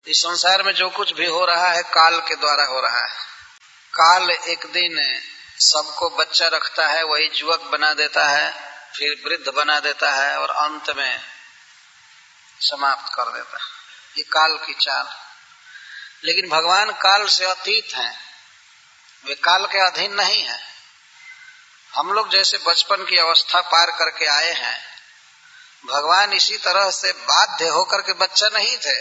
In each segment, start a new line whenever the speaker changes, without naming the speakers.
इस संसार में जो कुछ भी हो रहा है काल के द्वारा हो रहा है। काल एक दिन सबको बच्चा रखता है, वही युवक बना देता है, फिर वृद्ध बना देता है और अंत में समाप्त कर देता है। ये काल की चाल। लेकिन भगवान काल से अतीत हैं, वे काल के अधीन नहीं है। हम लोग जैसे बचपन की अवस्था पार करके आए हैं, भगवान इसी तरह से बाध्य होकर के बच्चा नहीं थे।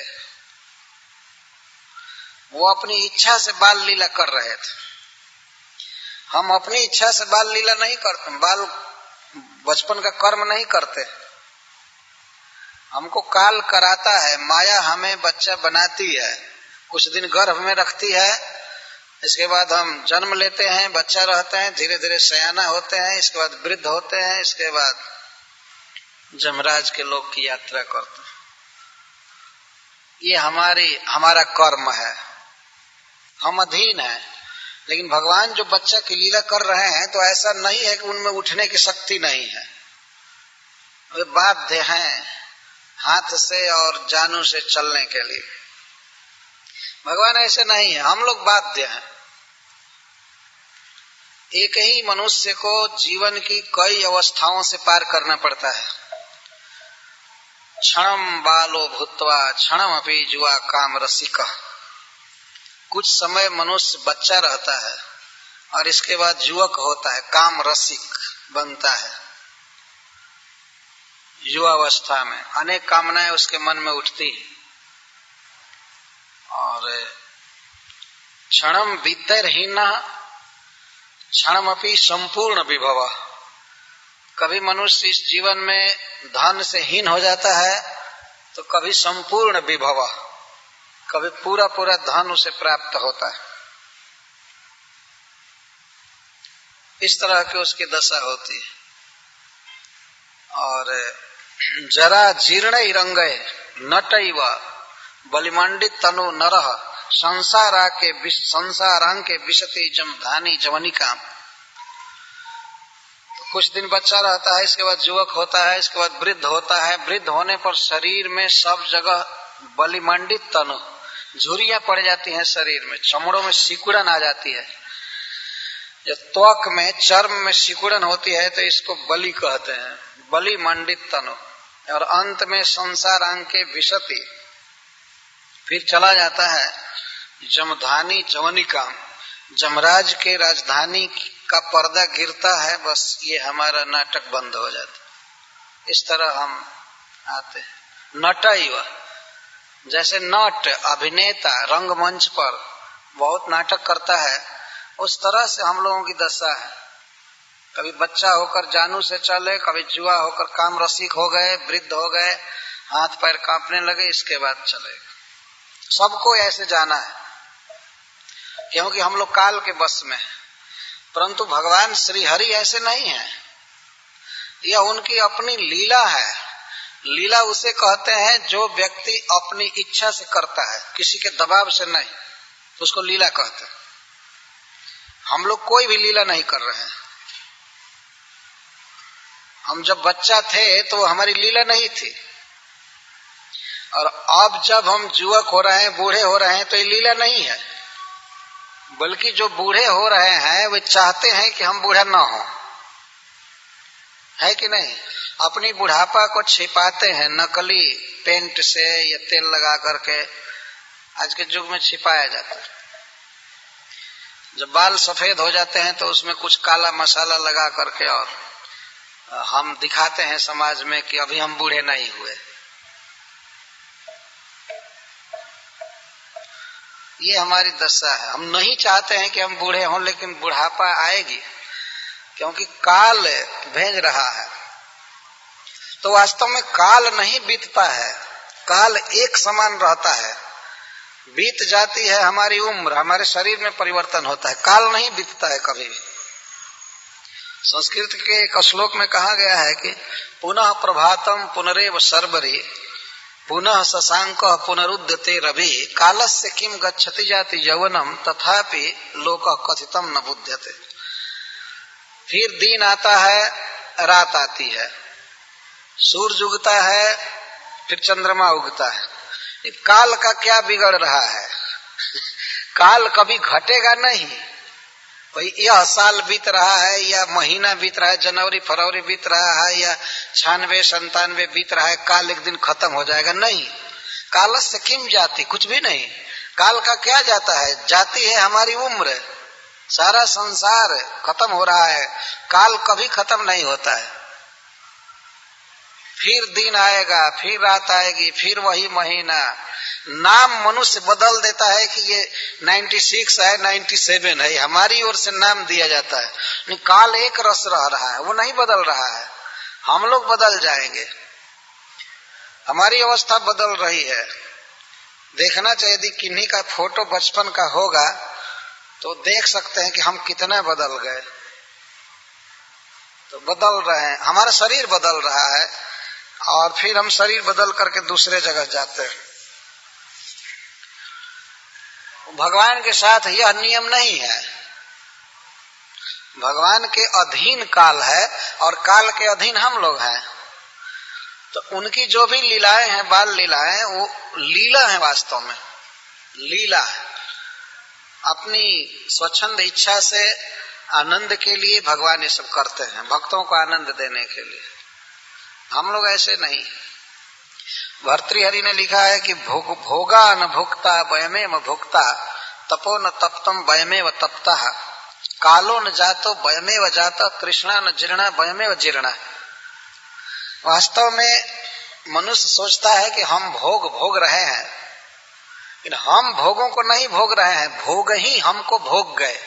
वो अपनी इच्छा से बाल लीला कर रहे थे। हम अपनी इच्छा से बाल लीला नहीं करते, बाल बचपन का कर्म नहीं करते। हमको काल कराता है, माया हमें बच्चा बनाती है, कुछ दिन गर्भ में रखती है, इसके बाद हम जन्म लेते हैं, बच्चा रहते हैं, धीरे धीरे सयाना होते हैं, इसके बाद वृद्ध होते हैं, इसके बाद जमराज के लोक की यात्रा करते हैं। ये हमारा कर्म है, हम अधीन हैं। लेकिन भगवान जो बच्चा की लीला कर रहे हैं तो ऐसा नहीं है कि उनमें उठने की शक्ति नहीं है। वे बाध्य हैं हाथ से और जानू से चलने के लिए। भगवान ऐसे नहीं है, हम लोग बाध्य हैं। एक ही मनुष्य को जीवन की कई अवस्थाओं से पार करना पड़ता है। क्षणम बालो भूत्वा क्षणम अपि जुआ काम रसिका। कुछ समय मनुष्य बच्चा रहता है और इसके बाद युवक होता है, काम रसिक बनता है। युवावस्था में अनेक कामनाएं उसके मन में उठती है और क्षणम बीतैर्हीना क्षणम अपि संपूर्ण विभव। कभी मनुष्य इस जीवन में धन से हीन हो जाता है तो कभी संपूर्ण विभव, कभी पूरा पूरा धन उसे प्राप्त होता है। इस तरह की उसकी दशा होती है। और जरा जीर्ण रंगय नटैव बलिमंडित तनु नरह संसारांके विशति जम धानी जवनिका। तो कुछ दिन बच्चा रहता है, इसके बाद युवक होता है, इसके बाद वृद्ध होता है। वृद्ध होने पर शरीर में सब जगह बलिमंडित तनु, झुर्रियां पड़ जाती हैं शरीर में, चमड़ों में सिकुड़न आ जाती है। जब त्वक में चर्म में सिकुड़न होती है तो इसको बलि कहते हैं, बलि मंडित तनु। और अंत में संसारांक के विशति, फिर चला जाता है जमधानी जवनिका। जमराज के राजधानी का पर्दा गिरता है, बस ये हमारा नाटक बंद हो जाता है। इस तरह हम आते हैं। नटैव, जैसे नट अभिनेता रंगमंच पर बहुत नाटक करता है, उस तरह से हम लोगों की दशा है। कभी बच्चा होकर जानू से चले, कभी जुआ होकर काम रसिक हो गए, वृद्ध हो गए, हाथ पैर कांपने लगे, इसके बाद चले। सबको ऐसे जाना है क्योंकि हम लोग काल के बस में हैं। परंतु भगवान श्री हरि ऐसे नहीं है, यह उनकी अपनी लीला है। लीला उसे कहते हैं जो व्यक्ति अपनी इच्छा से करता है, किसी के दबाव से नहीं, उसको लीला कहते हैं। हम लोग कोई भी लीला नहीं कर रहे हैं। हम जब बच्चा थे तो हमारी लीला नहीं थी, और अब जब हम युवक हो रहे हैं, बूढ़े हो रहे हैं, तो ये लीला नहीं है। बल्कि जो बूढ़े हो रहे हैं वे चाहते हैं कि हम बूढ़ा ना हो, है कि नहीं? अपनी बुढ़ापा को छिपाते हैं नकली पेंट से या तेल लगा करके। आज के युग में छिपाया जाता है। जब बाल सफेद हो जाते हैं तो उसमें कुछ काला मसाला लगा करके और हम दिखाते हैं समाज में कि अभी हम बूढ़े नहीं हुए। ये हमारी दशा है। हम नहीं चाहते हैं कि हम बूढ़े हों, लेकिन बुढ़ापा आएगी क्योंकि काल भेज रहा है। तो वास्तव में काल नहीं बीतता है, काल एक समान रहता है। बीत जाती है हमारी उम्र, हमारे शरीर में परिवर्तन होता है, काल नहीं बीतता है कभी भी। संस्कृत के एक श्लोक में कहा गया है कि पुनः प्रभातम पुनरेव सर्वरी पुनः शशांक पुनरुद्यते रवि कालस्य किम गच्छति जाति यौवनम तथापि लोक कथितम न बुध्यते। फिर दिन आता है, रात आती है, सूरज उगता है, फिर चंद्रमा उगता है। काल का क्या बिगड़ रहा है? काल कभी घटेगा नहीं। भाई यह साल बीत रहा है या महीना बीत रहा है, जनवरी फरवरी बीत रहा है या 96 97 बीत रहा है, काल एक दिन खत्म हो जाएगा? नहीं। कालस्य किम जाति, कुछ भी नहीं। काल का क्या जाता है? जाती है हमारी उम्र। सारा संसार खत्म हो रहा है, काल कभी खत्म नहीं होता है। फिर दिन आएगा, फिर रात आएगी, फिर वही महीना। नाम मनुष्य बदल देता है कि ये 96 है, 97 है, हमारी ओर से नाम दिया जाता है। नहीं, काल एक रस रह रहा है, वो नहीं बदल रहा है। हम लोग बदल जाएंगे, हमारी अवस्था बदल रही है। देखना चाहिए, यदि किन्हीं का फोटो बचपन का होगा तो देख सकते हैं कि हम कितना बदल गए। तो बदल रहे हैं, हमारा शरीर बदल रहा है और फिर हम शरीर बदल करके दूसरे जगह जाते हैं। भगवान के साथ यह नियम नहीं है। भगवान के अधीन काल है और काल के अधीन हम लोग हैं। तो उनकी जो भी लीलाएं हैं, बाल लीलाएं, वो लीला है, वास्तव में लीला है। अपनी स्वच्छंद इच्छा से आनंद के लिए भगवान ये सब करते हैं, भक्तों को आनंद देने के लिए। हम लोग ऐसे नहीं। भर्तृहरि ने लिखा है कि भोगा न भुक्ता वयमेव भुक्ता, तपो न तप्तम वयमेव तप्ता, कालो न जातो वयमेव जाता, तृष्णा न जीर्णा वयमेव जीर्णा। वास्तव में मनुष्य सोचता है कि हम भोग रहे हैं, लेकिन हम भोगों को नहीं भोग रहे हैं, भोग ही हमको भोग गए।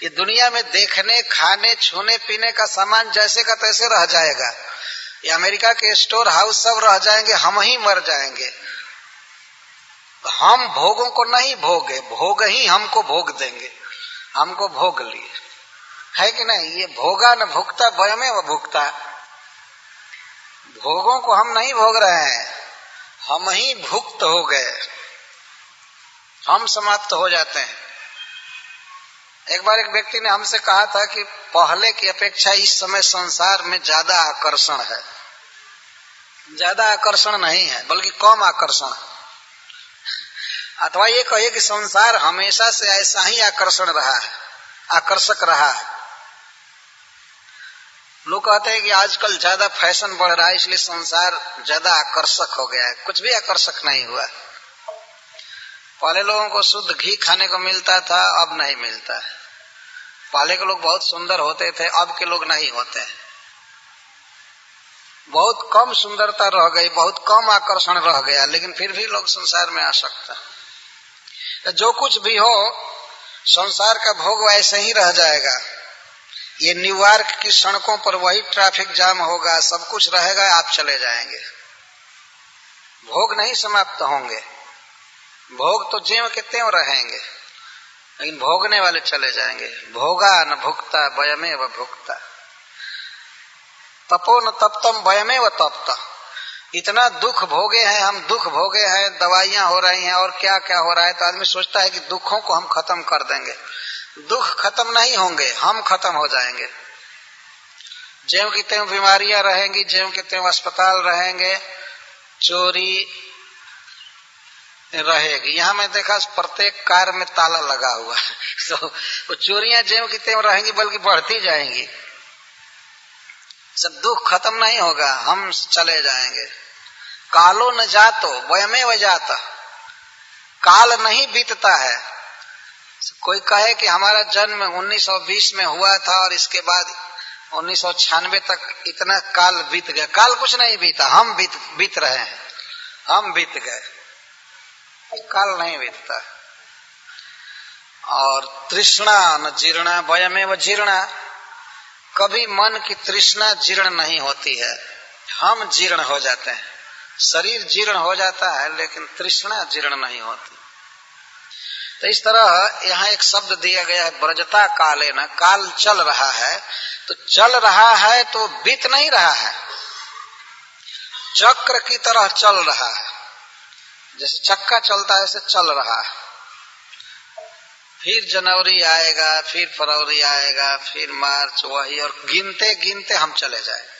ये दुनिया में देखने, खाने, छूने पीने का सामान जैसे का तैसे रह जाएगा। ये अमेरिका के स्टोर हाउस सब रह जाएंगे, हम ही मर जाएंगे। हम भोगों को नहीं भोगे, भोग ही हमको भोग देंगे। हमको भोग लिए, है कि नहीं? ये भोगा न भुगता वयमेव भुगता। भोगों को हम नहीं भोग रहे हैं, हम ही भुक्त हो गए, हम समाप्त हो जाते हैं। एक बार एक व्यक्ति ने हमसे कहा था कि पहले की अपेक्षा इस समय संसार में ज्यादा आकर्षण है। ज्यादा आकर्षण नहीं है, बल्कि कम आकर्षण है। अथवा ये कहिए कि संसार हमेशा से ऐसा ही आकर्षण रहा है, आकर्षक रहा है। लोग कहते हैं कि आजकल ज्यादा फैशन बढ़ रहा है, इसलिए संसार ज्यादा आकर्षक हो गया है। कुछ भी आकर्षक नहीं हुआ। पहले लोगों को शुद्ध घी खाने को मिलता था, अब नहीं मिलता है। पहले के लोग बहुत सुंदर होते थे, अब के लोग नहीं होते हैं। बहुत कम सुंदरता रह गई, बहुत कम आकर्षण रह गया, लेकिन फिर भी लोग संसार में आ सकते हैं। जो कुछ भी हो, संसार का भोग वैसे ही रह जाएगा। ये न्यूयॉर्क की सड़कों पर वही ट्रैफिक जाम होगा, सब कुछ रहेगा, आप चले जाएंगे। भोग नहीं समाप्त होंगे। भोग तो ज्यों के त्यों रहेंगे, लेकिन भोगने वाले चले जाएंगे। भोगा न भुक्ता वयमेव भुक्ता, तपो न तप्तम वयमेव तप्ता। इतना दुख भोगे हैं हम, दुख भोगे हैं, दवाइयां हो रही हैं और क्या क्या हो रहा है। तो आदमी सोचता है कि दुखों को हम खत्म कर देंगे। दुख खत्म नहीं होंगे, हम खत्म हो जाएंगे। ज्यों की त्यों बीमारियां रहेंगी, ज्यों के त्यों अस्पताल रहेंगे, चोरी रहेगी। यहाँ मैं देखा प्रत्येक कार में ताला लगा हुआ है। तो वो चोरियां ज्यों की त्यों रहेंगी, बल्कि बढ़ती जाएंगी। सब दुख खत्म नहीं होगा, हम चले जाएंगे। कालो न जातो वयमेव जाता, काल नहीं बीतता है। कोई कहे कि हमारा जन्म 1920 में हुआ था और इसके बाद 1996 तक इतना काल बीत गया। काल कुछ नहीं बीता, हम बीत रहे हैं, हम बीत गए। काल नहीं बीतता। और तृष्णा न जीर्णा वयमेव जीर्णा, कभी मन की तृष्णा जीर्ण नहीं होती है, हम जीर्ण हो जाते हैं। शरीर जीर्ण हो जाता है, लेकिन तृष्णा जीर्ण नहीं होती। तो इस तरह यहाँ एक शब्द दिया गया है, ब्रजता काले न। काल चल रहा है, तो चल रहा है तो बीत नहीं रहा है, चक्र की तरह चल रहा है। जैसे चक्का चलता है ऐसे चल रहा है। फिर जनवरी आएगा, फिर फरवरी आएगा, फिर मार्च, वही, और गिनते गिनते हम चले जाएंगे।